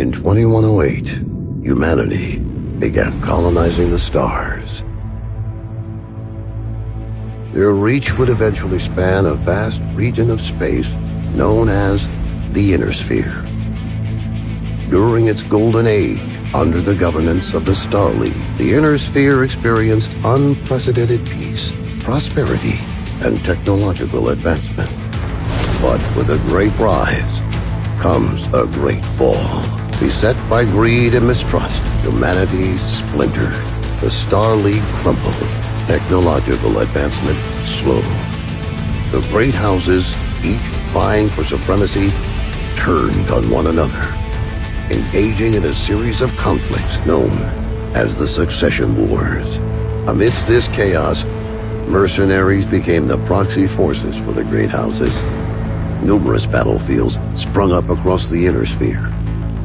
In 2108, humanity began colonizing the stars. Their reach would eventually span a vast region of space known as the Inner Sphere. During its golden age, under the governance of the Star League, the Inner Sphere experienced unprecedented peace, prosperity, and technological advancement. But with a great rise comes a great fall. Beset by greed and mistrust, humanity splintered. The Star League crumbled. Technological advancement slowed. The great houses, each vying for supremacy, turned on one another, engaging in a series of conflicts known as the Succession Wars. Amidst this chaos, mercenaries became the proxy forces for the great houses. Numerous battlefields sprung up across the Inner Sphere,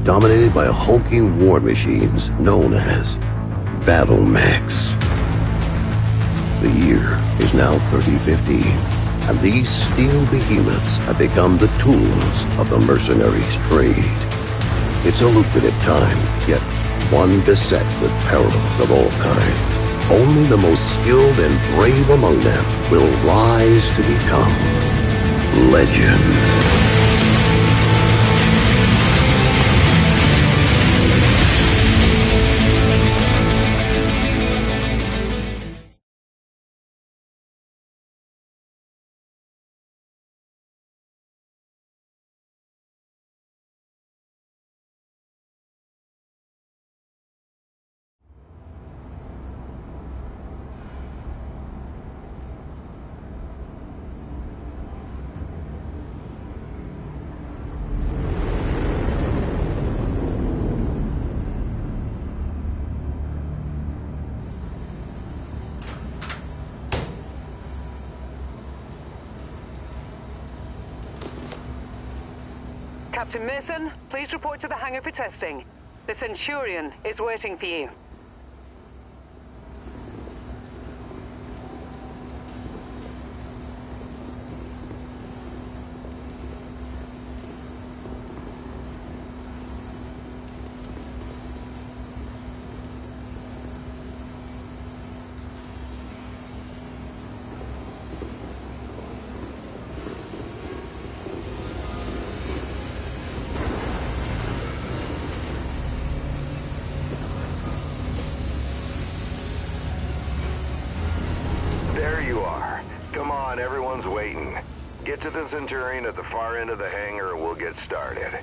dominated by hulking war machines known as battle mechs. The year is now 3015, and these steel behemoths have become the tools of the mercenaries' trade. It's a lucrative time, yet one beset with perils of all kinds. Only the most skilled and brave among them will rise to become legend. Captain Mason, please report to the hangar for testing. The Centurion is waiting for you. Everyone's waiting. Get to the Centurion at the far end of the hangar and we'll get started.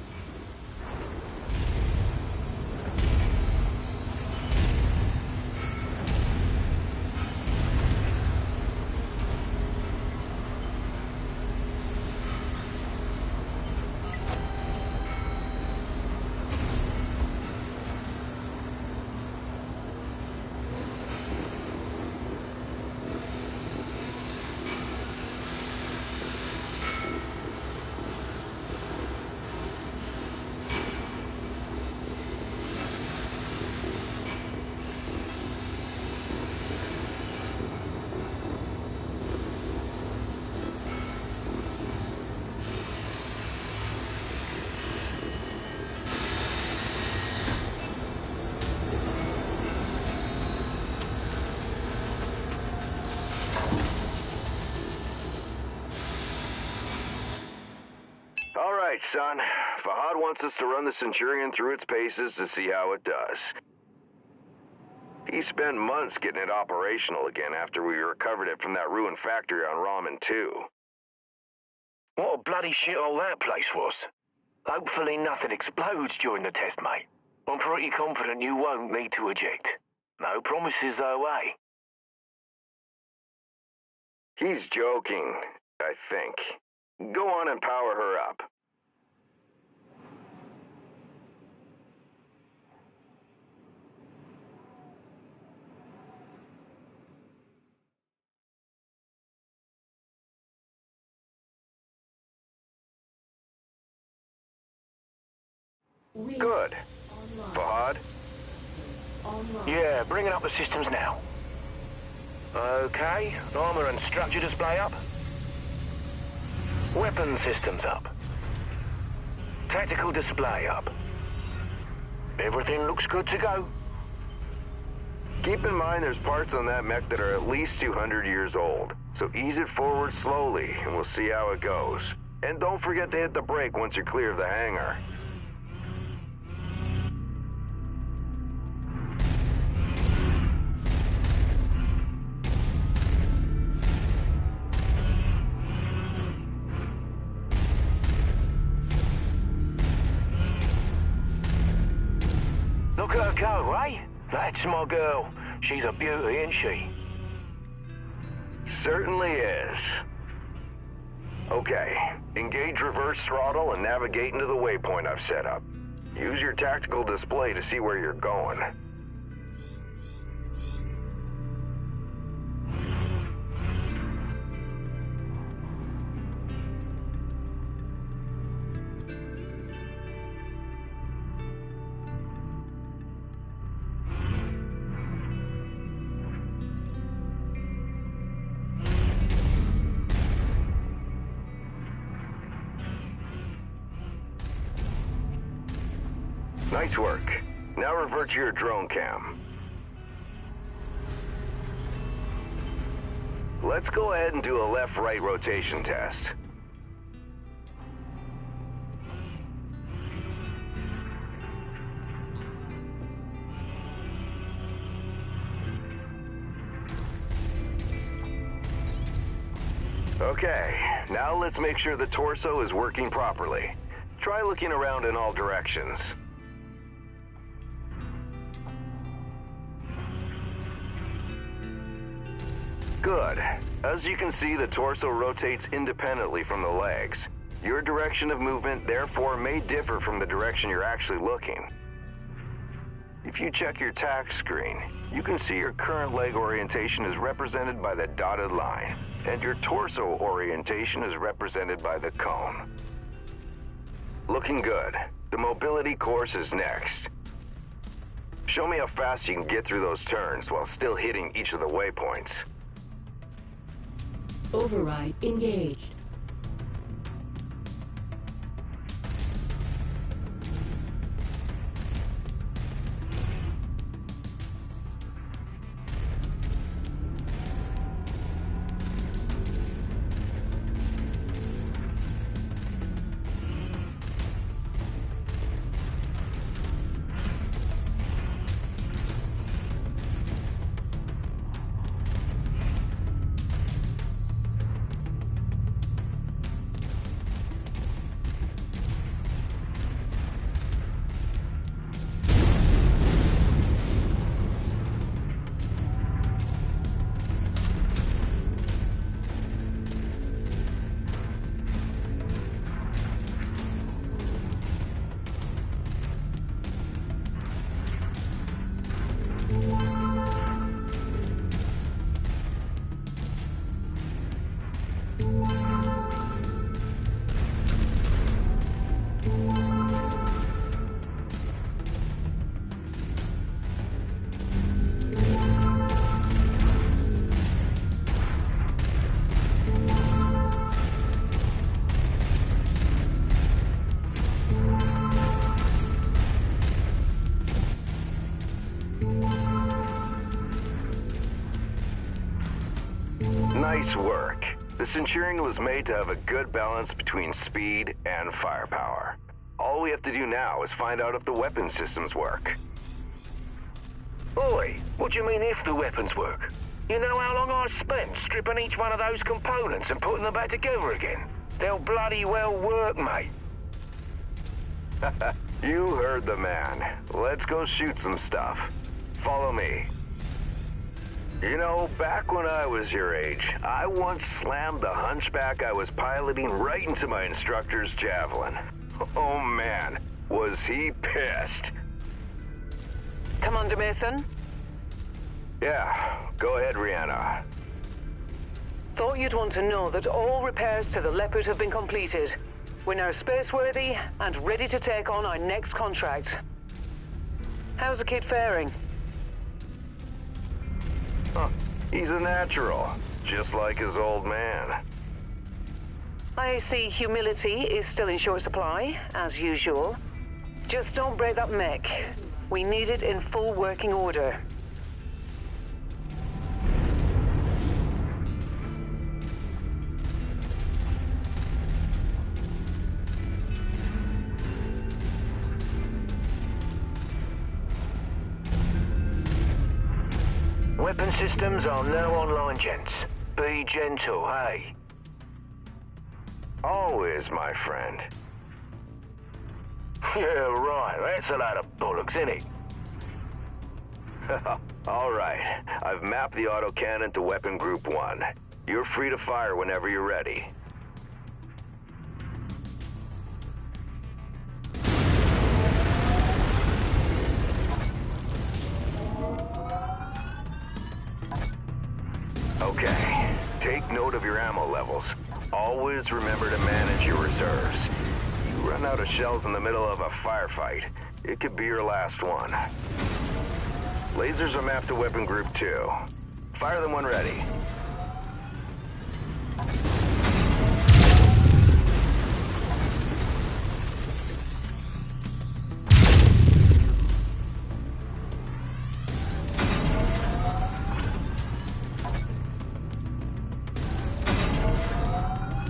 All right, son. Fahad wants us to run the Centurion through its paces to see how it does. He spent months getting it operational again after we recovered it from that ruined factory on Ramen 2. What a bloody shithole that place was. Hopefully nothing explodes during the test, mate. I'm pretty confident you won't need to eject. No promises though, eh? He's joking, I think. Go on and power her up. Good. Fahad? Yeah, bringing up the systems now. Okay, armor and structure display up. Weapon systems up. Tactical display up. Everything looks good to go. Keep in mind there's parts on that mech that are at least 200 years old, so ease it forward slowly and we'll see how it goes. And don't forget to hit the brake once you're clear of the hangar. Look at her go, eh? That's my girl. She's a beauty, isn't she? Certainly is. Okay, engage reverse throttle and navigate into the waypoint I've set up. Use your tactical display to see where you're going. Nice work. Now revert to your drone cam. Let's go ahead and do a left-right rotation test. Okay, now let's make sure the torso is working properly. Try looking around in all directions. Good. As you can see, the torso rotates independently from the legs. Your direction of movement, therefore, may differ from the direction you're actually looking. If you check your tack screen, you can see your current leg orientation is represented by the dotted line, and your torso orientation is represented by the cone. Looking good. The mobility course is next. Show me how fast you can get through those turns while still hitting each of the waypoints. Override engaged. Nice work. The Centurion was made to have a good balance between speed and firepower. All we have to do now is find out if the weapon systems work. Oi, what do you mean if the weapons work? You know how long I've spent stripping each one of those components and putting them back together again? They'll bloody well work, mate. You heard the man. Let's go shoot some stuff. Follow me. You know, back when I was your age, I once slammed the hunchback I was piloting right into my instructor's javelin. Oh man, was he pissed. Commander Mason? Yeah, go ahead, Rihanna. Thought you'd want to know that all repairs to the Leopard have been completed. We're now spaceworthy and ready to take on our next contract. How's the kid faring? Huh, he's a natural, just like his old man. I see humility is still in short supply, as usual. Just don't break that mech. We need it in full working order. Weapon systems are now online, gents. Be gentle, hey? Always, my friend. Yeah, right. That's a load of bollocks, isn't it? All right. I've mapped the autocannon to Weapon Group 1. You're free to fire whenever you're ready. Okay. Take note of your ammo levels. Always remember to manage your reserves. You run out of shells in the middle of a firefight, it could be your last one. Lasers are mapped to Weapon Group 2. Fire them when ready.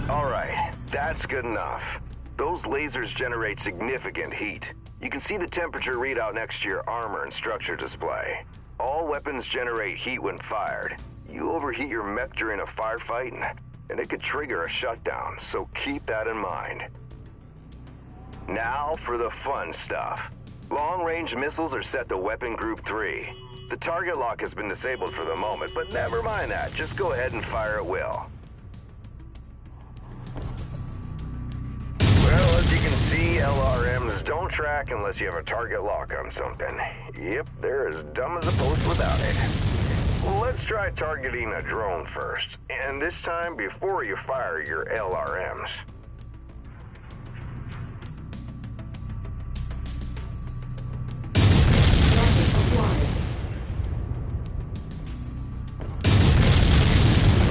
All right, that's good enough. Those lasers generate significant heat. You can see the temperature readout next to your armor and structure display. All weapons generate heat when fired. You overheat your mech during a firefight, and it could trigger a shutdown, so keep that in mind. Now for the fun stuff. Long-range missiles are set to Weapon Group 3. The target lock has been disabled for the moment, but never mind that. Just go ahead and fire at will. Well, as you can see, LRMs don't track unless you have a target lock on something. Yep, they're as dumb as a post without it. Let's try targeting a drone first, and this time before you fire your LRMs.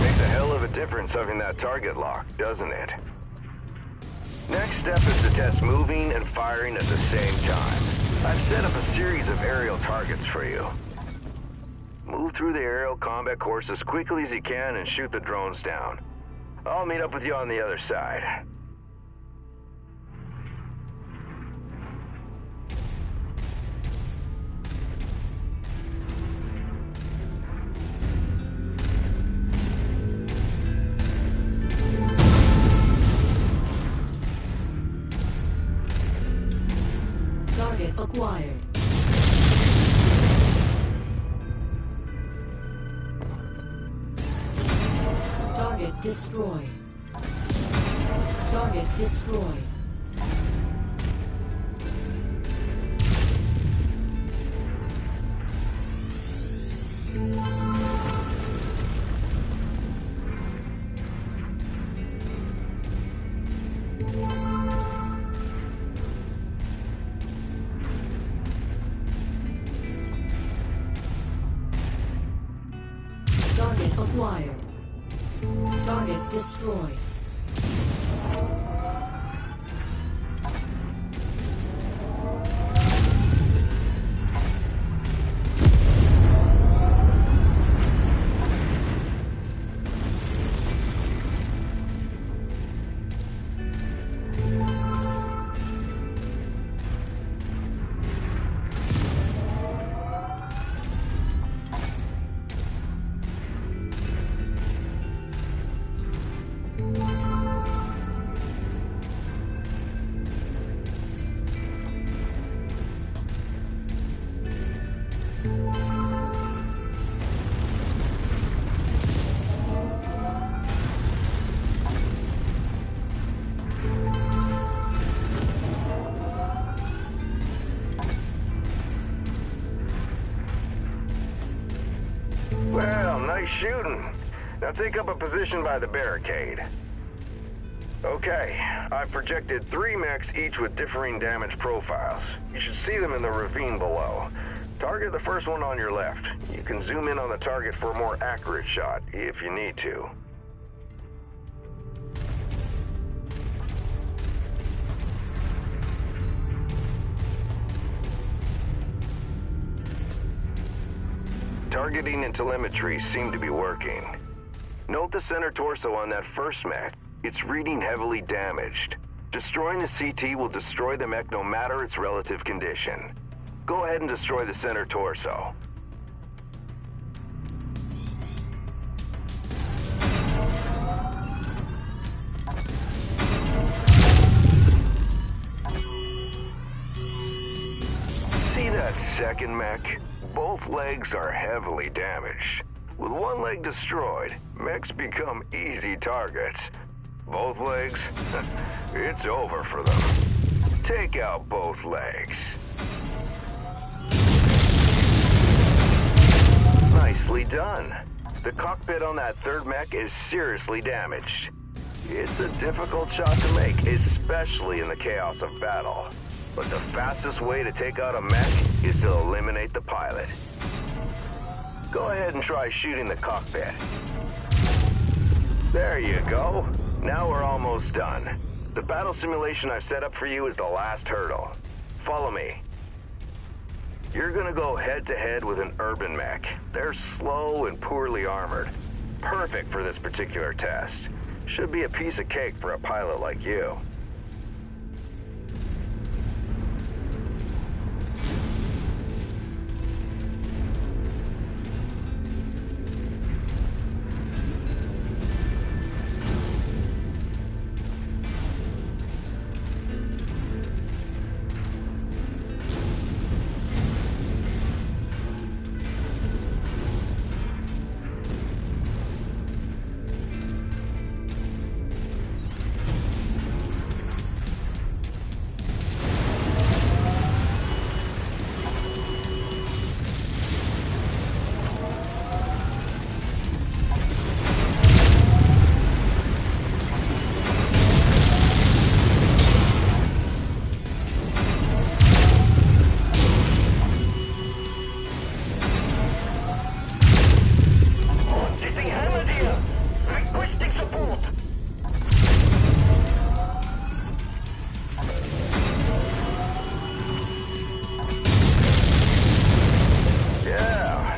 Makes a hell of a difference having that target lock, doesn't it? Next step is to test moving and firing at the same time. I've set up a series of aerial targets for you. Move through the aerial combat course as quickly as you can and shoot the drones down. I'll meet up with you on the other side. Target acquired. Target destroyed. Target destroyed. Target acquired. Target destroyed. Well, nice shooting. Now take up a position by the barricade. Okay, I've projected 3 mechs, each with differing damage profiles. You should see them in the ravine below. Target the first one on your left. You can zoom in on the target for a more accurate shot, if you need to. Targeting and telemetry seem to be working. Note the center torso on that first mech. It's reading heavily damaged. Destroying the CT will destroy the mech no matter its relative condition. Go ahead and destroy the center torso. See that second mech? Both legs are heavily damaged. With one leg destroyed, mechs become easy targets. Both legs? It's over for them. Take out both legs. Nicely done. The cockpit on that third mech is seriously damaged. It's a difficult shot to make, especially in the chaos of battle. But the fastest way to take out a mech is to eliminate the pilot. Go ahead and try shooting the cockpit. There you go. Now we're almost done. The battle simulation I've set up for you is the last hurdle. Follow me. You're gonna go head-to-head with an urban mech. They're slow and poorly armored. Perfect for this particular test. Should be a piece of cake for a pilot like you.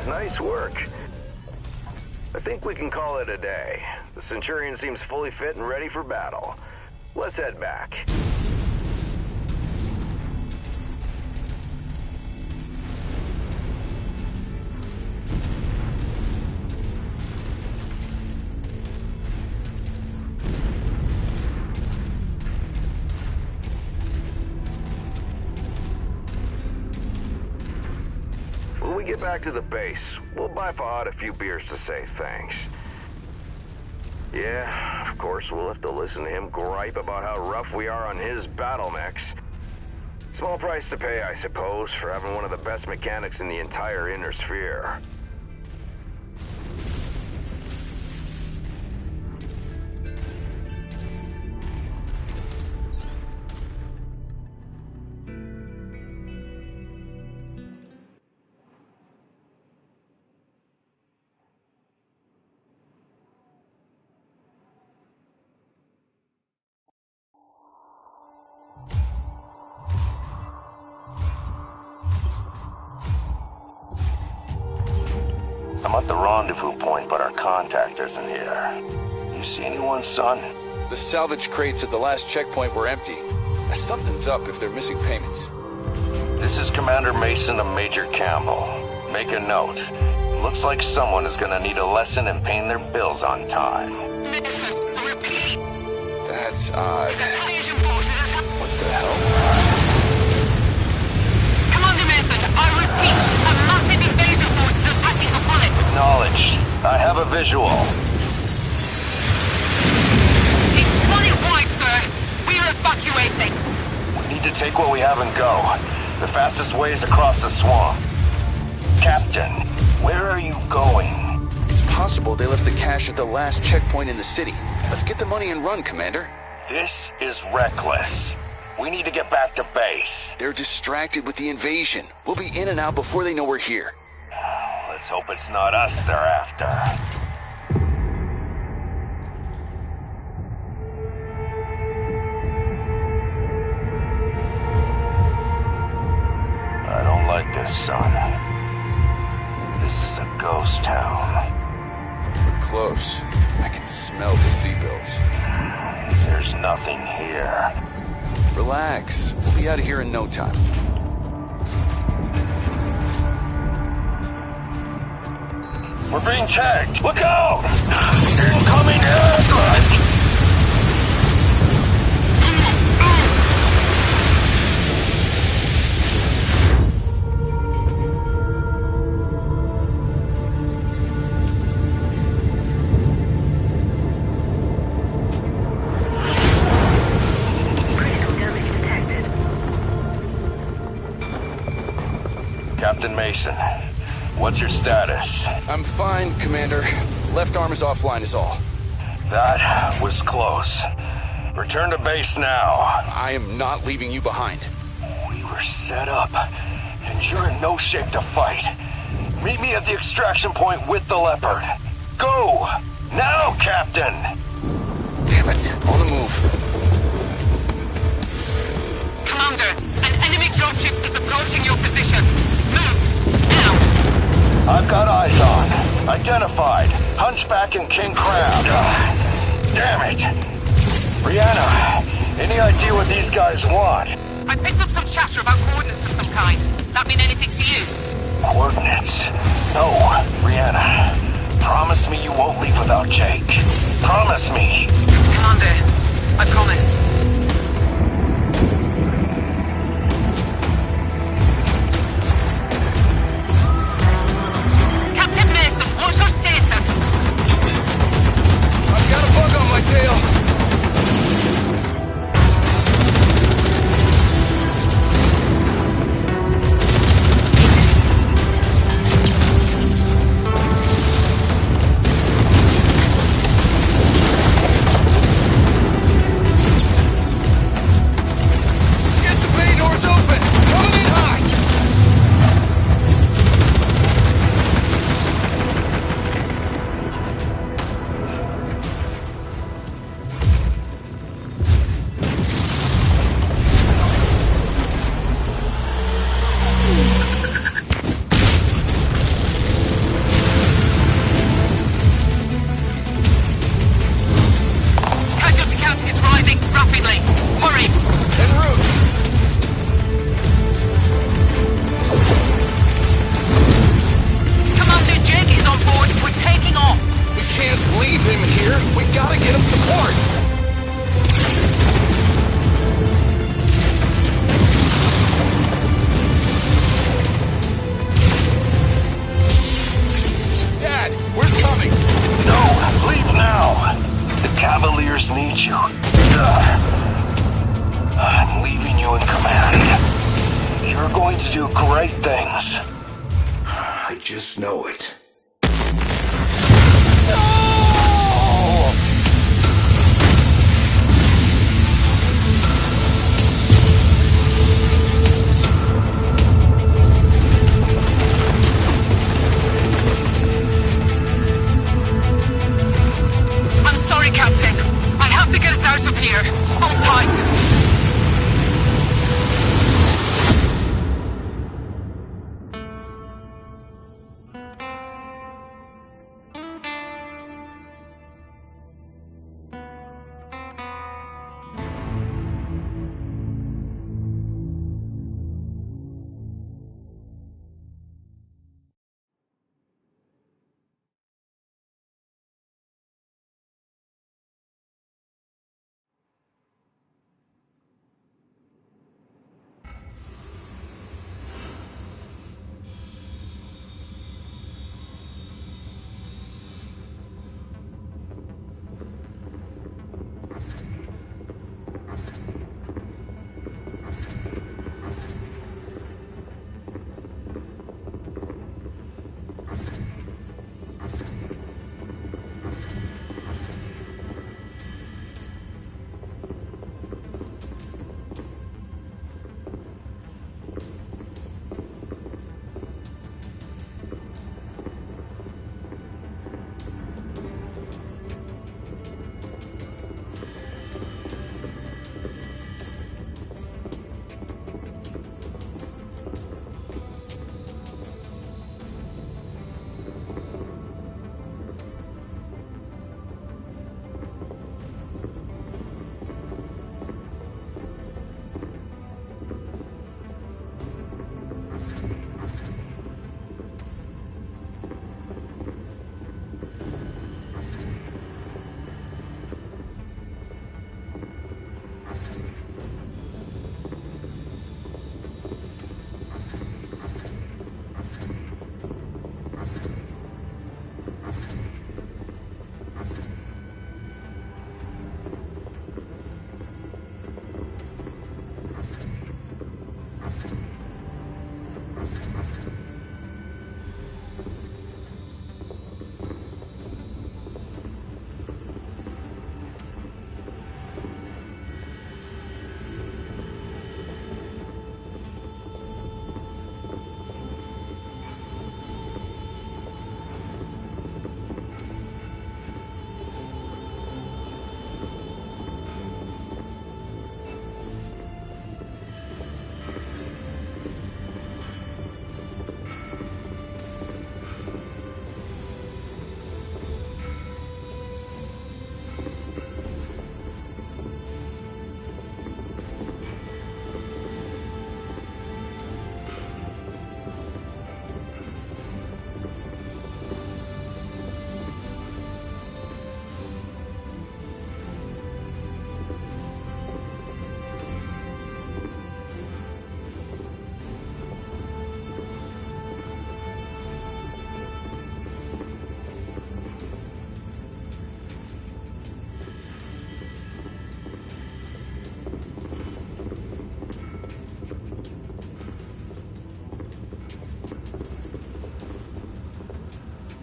Nice work. I think we can call it a day. The Centurion seems fully fit and ready for battle. Let's head back. When we get back to the base, we'll buy Fahad a few beers to say thanks. Yeah, of course, we'll have to listen to him gripe about how rough we are on his battle mechs. Small price to pay, I suppose, for having one of the best mechanics in the entire Inner Sphere. I'm at the rendezvous point, but our contact isn't here. You see anyone, son? The salvage crates at the last checkpoint were empty. Something's up if they're missing payments. This is Commander Mason of Major Campbell. Make a note. Looks like someone is gonna need a lesson in paying their bills on time. Repeat. That's odd. Invasion forces. What the hell? Commander Mason, I repeat, a massive invasion force is attacking the planet. Acknowledged. I have a visual. It's planet-wide, sir. We are evacuating. We need to take what we have and go. The fastest way is across the swamp. Captain, where are you going? It's possible they left the cash at the last checkpoint in the city. Let's get the money and run, Commander. This is reckless. We need to get back to base. They're distracted with the invasion. We'll be in and out before they know we're here. Let's hope it's not us they're after. I don't like this, son. This is a ghost town. We're close. I can smell the seagulls. There's nothing here. Relax. We'll be out of here in no time. We're being tagged! Look out! Incoming airstrike! Captain Mason, what's your status? I'm fine, Commander. Left arm is offline is all. That was close. Return to base now. I am not leaving you behind. We were set up, and you're in no shape to fight. Meet me at the extraction point with the Leopard. Go! Now, Captain! Damn it. On the move. Commander, an enemy dropship is approaching your position. Move! Now! I've got eyes on. Identified. Hunchback and King Crab. Damn it! Rihanna, any idea what these guys want? I picked up some chatter about coordinates of some kind. That mean anything to you? Coordinates? No, Rihanna. Promise me you won't leave without Jake. Promise me. Commander, I promise. Captain Mason, what's your status? I've got a bug on my tail. Get the bay doors open! Coming in hot! Casualty count is rising rapidly. Hurry! En route! Commander Jake is on board. We're taking off. We can't leave him here. We gotta get him support. Dad, we're coming. No, leave now. The Cavaliers need you. I'm leaving you in command. You're going to do great things. I just know it. I'm sorry, Captain. I have to get us out of here. Hold tight.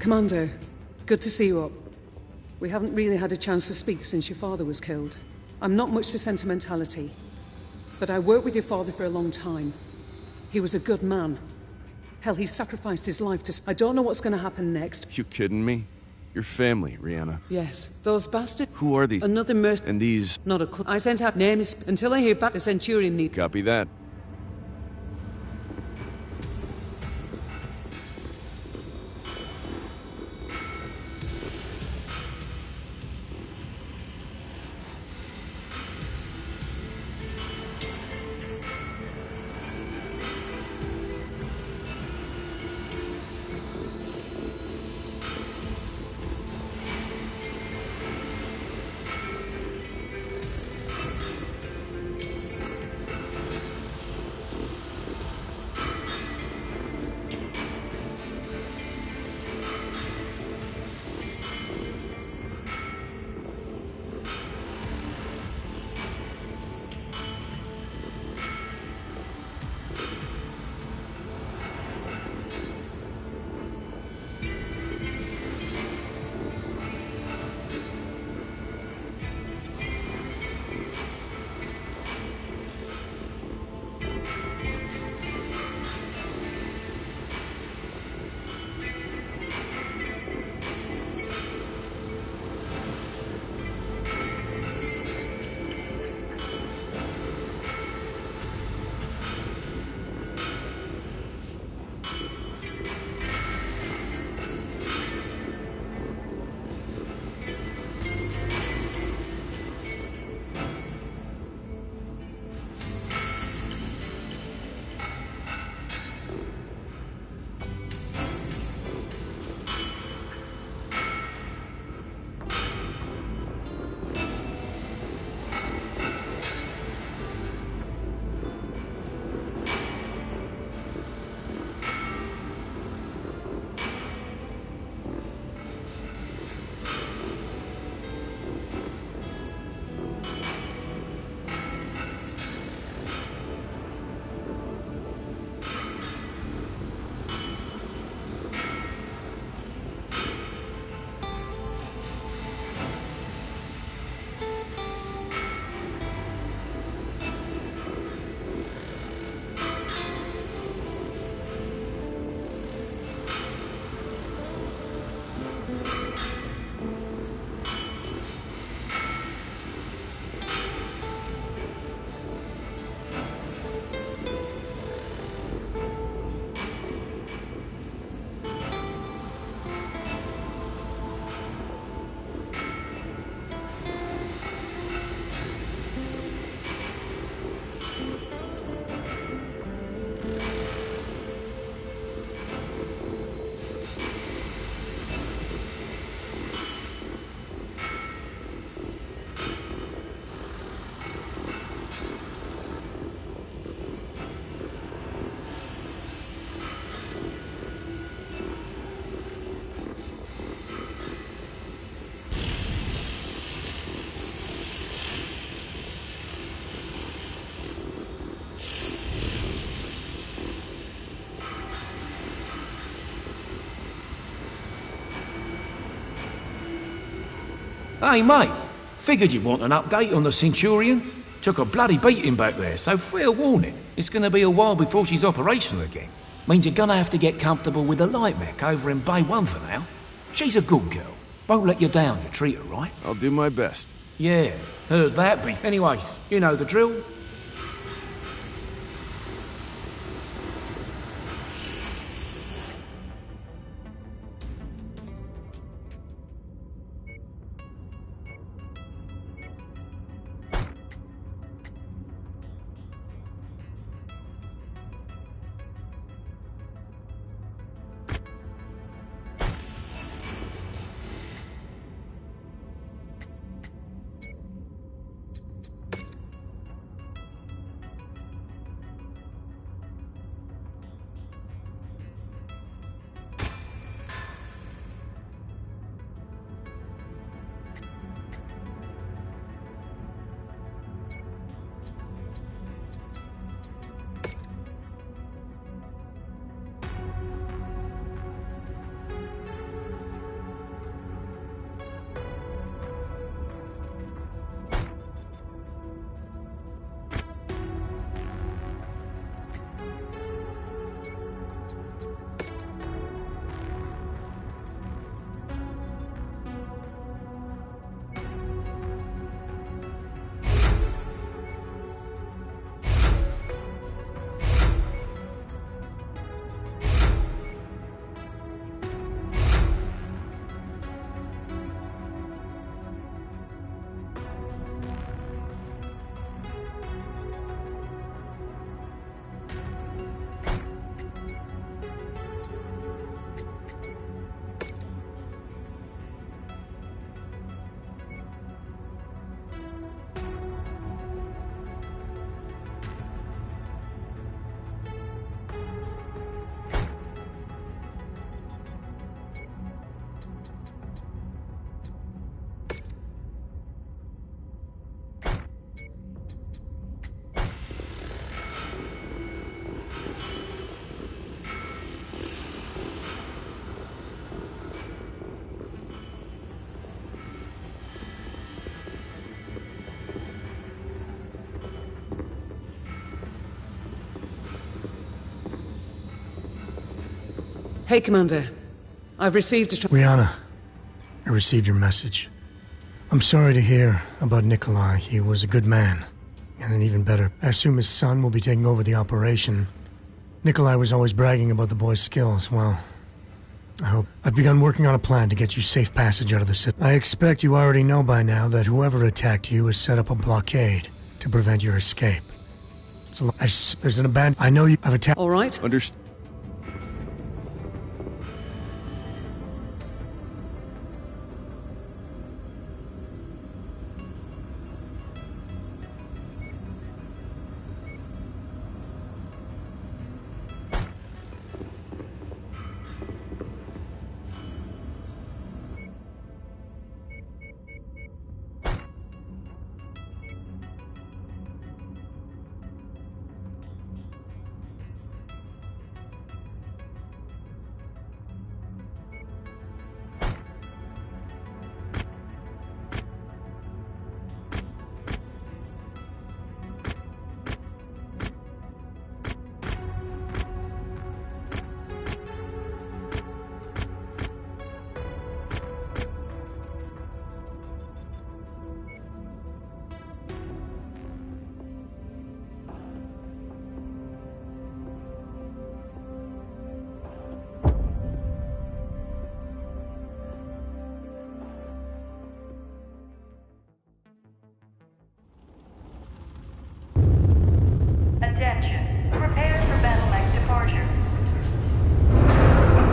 Commander, good to see you up. We haven't really had a chance to speak since your father was killed. I'm not much for sentimentality, but I worked with your father for a long time. He was a good man. Hell, he sacrificed his life to... I don't know what's going to happen next. You kidding me? Your family, Rihanna. Yes, those bastards... Who are these? Another And these... Not a clue. I sent out names until I hear back the Centurion need... Copy that. Hey, mate. Figured you'd want an update on the Centurion. Took a bloody beating back there, so fair warning. It's gonna be a while before she's operational again. Means you're gonna have to get comfortable with the light mech over in Bay 1 for now. She's a good girl. Won't let you down, you treat her right. I'll do my best. Yeah, heard that be. Anyways, you know the drill. Hey, Commander. I've received a... Rihanna, I received your message. I'm sorry to hear about Nikolai. He was a good man. And even better, I assume his son will be taking over the operation. Nikolai was always bragging about the boy's skills. Well, I hope. I've begun working on a plan to get you safe passage out of the city. I expect you already know by now that whoever attacked you has set up a blockade to prevent your escape. There's an abandoned... I know you have attacked... All right. Understood. Attention. Prepare for battle mech departure.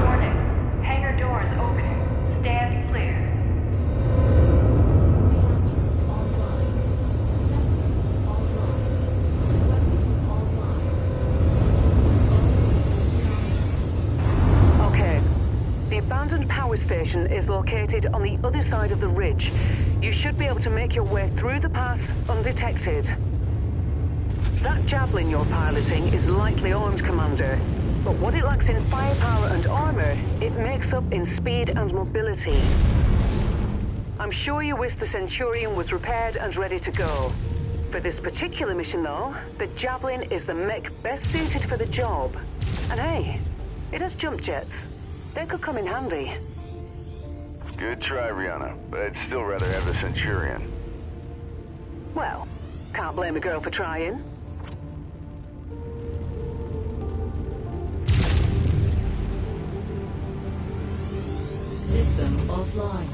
Warning. Hangar doors opening. Stand clear. Reactor online. Sensors online. Weapons online. All systems Okay. The abandoned power station is located on the other side of the ridge. You should be able to make your way through the pass undetected. That javelin you're piloting is lightly armed, Commander. But what it lacks in firepower and armor, it makes up in speed and mobility. I'm sure you wish the Centurion was repaired and ready to go. For this particular mission, though, the javelin is the mech best suited for the job. And hey, it has jump jets. They could come in handy. Good try, Rihanna, but I'd still rather have the Centurion. Well, can't blame a girl for trying. System offline.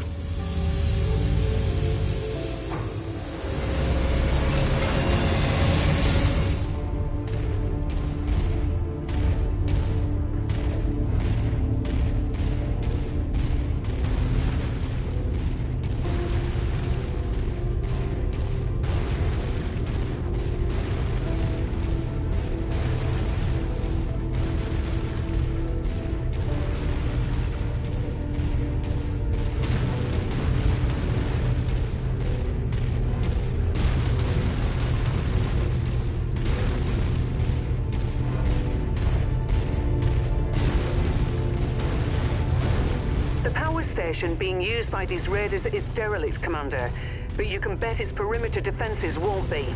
Station being used by these raiders is derelict, Commander, but you can bet its perimeter defenses won't be.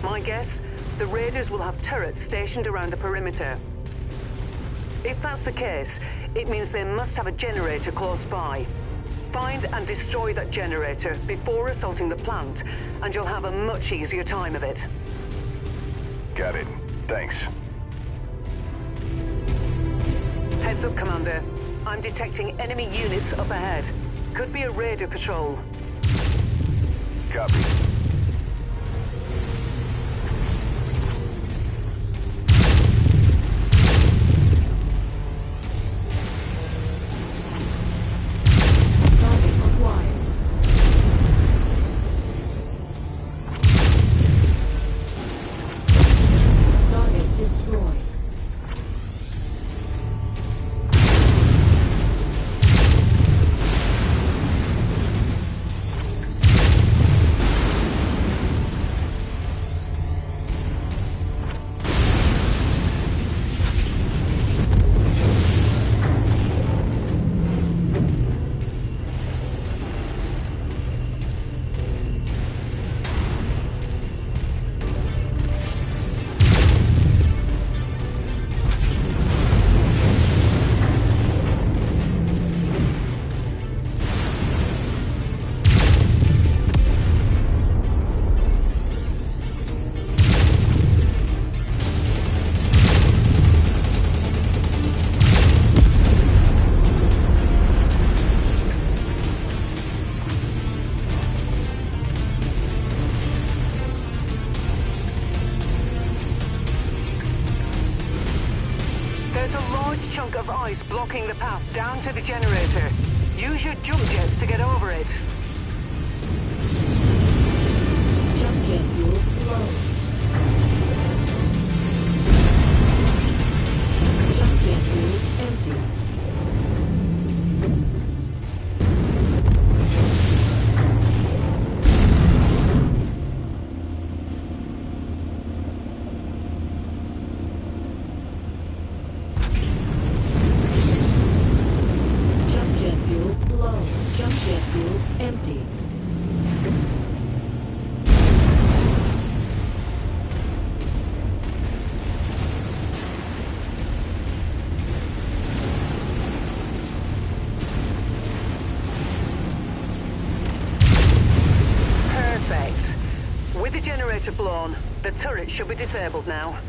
My guess, the raiders will have turrets stationed around the perimeter. If that's the case, it means they must have a generator close by. Find and destroy that generator before assaulting the plant, and you'll have a much easier time of it. Got it. Thanks. Heads up, Commander. I'm detecting enemy units up ahead. Could be a raider patrol. Copy. Target acquired. Target destroyed. chunk of ice blocking the path down to the generator. Use your jump jets to get over it. Jump jet fuel low. Jump jet fuel empty. Jump jet fuel low. Jump jet fuel empty. Perfect. With the generator blown, the turret should be disabled now.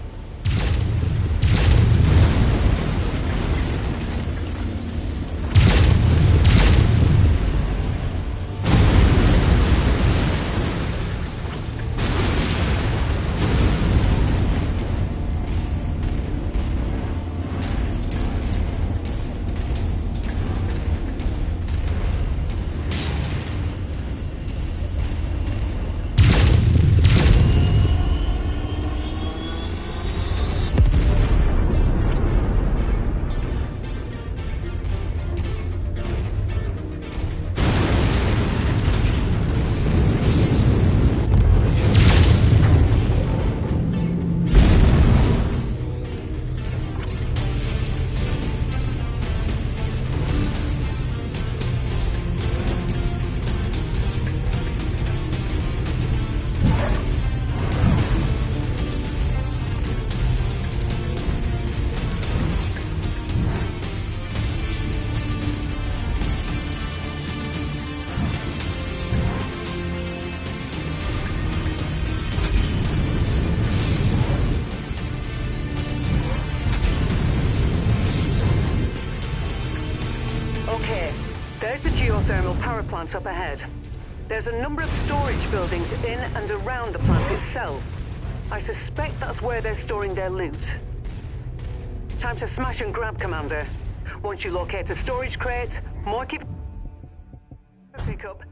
Okay, there's the geothermal power plants up ahead. There's a number of storage buildings in and around the plant itself. I suspect that's where they're storing their loot. Time to smash and grab, Commander. Once you locate a storage crate, mark it pick up